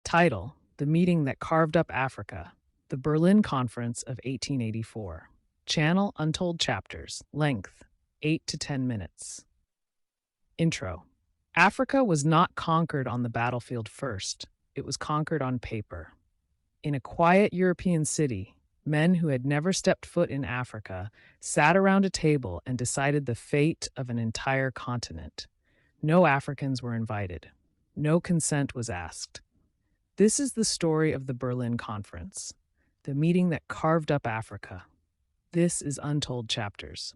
Title: The Meeting That Carved Up Africa, the Berlin Conference of 1884. Channel: Untold Chapters. Length: 8 to 10 minutes. Intro. Africa was not conquered on the battlefield first, it was conquered on paper. In a quiet European city, men who had never stepped foot in Africa sat around a table and decided the fate of an entire continent. No Africans were invited. No consent was asked. This is the story of the Berlin Conference, the meeting that carved up Africa. This is Untold Chapters.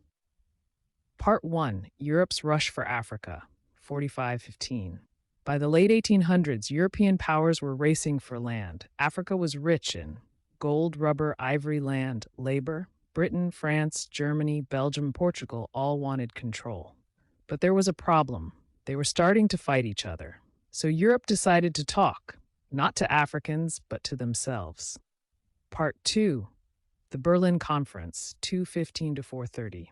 Part 1, Europe's Rush for Africa, 4515. By the late 1800s, European powers were racing for land. Africa was rich in gold, rubber, ivory, land, labor. Britain, France, Germany, Belgium, Portugal all wanted control. But there was a problem. They were starting to fight each other. So Europe decided to talk, not to Africans, but to themselves. Part 2, the Berlin Conference, 215 to 430.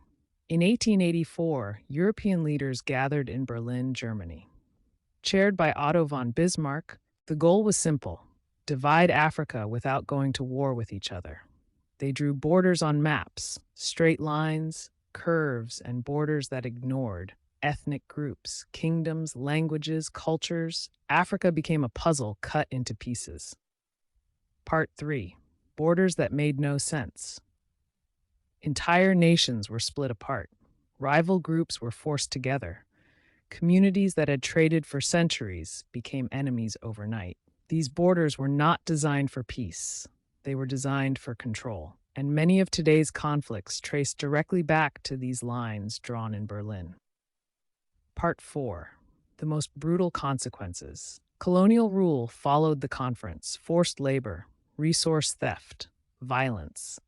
In 1884, European leaders gathered in Berlin, Germany. Chaired by Otto von Bismarck, the goal was simple: divide Africa without going to war with each other. They drew borders on maps, straight lines, curves, and borders that ignored ethnic groups, kingdoms, languages, cultures. Africa became a puzzle cut into pieces. Part 3, borders that made no sense. Entire nations were split apart. Rival groups were forced together. Communities that had traded for centuries became enemies overnight. These borders were not designed for peace. They were designed for control. And many of today's conflicts trace directly back to these lines drawn in Berlin. Part 4, the most brutal consequences. Colonial rule followed the conference: forced labor, resource theft, violence.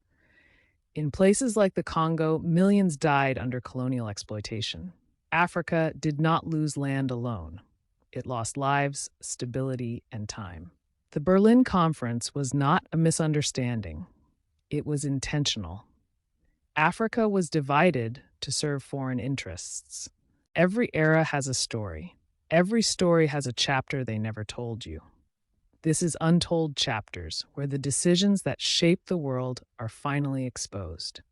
In places like the Congo, millions died under colonial exploitation. Africa did not lose land alone. It lost lives, stability, and time. The Berlin Conference was not a misunderstanding. It was intentional. Africa was divided to serve foreign interests. Every era has a story. Every story has a chapter they never told you. This is Untold Chapters, where the decisions that shape the world are finally exposed.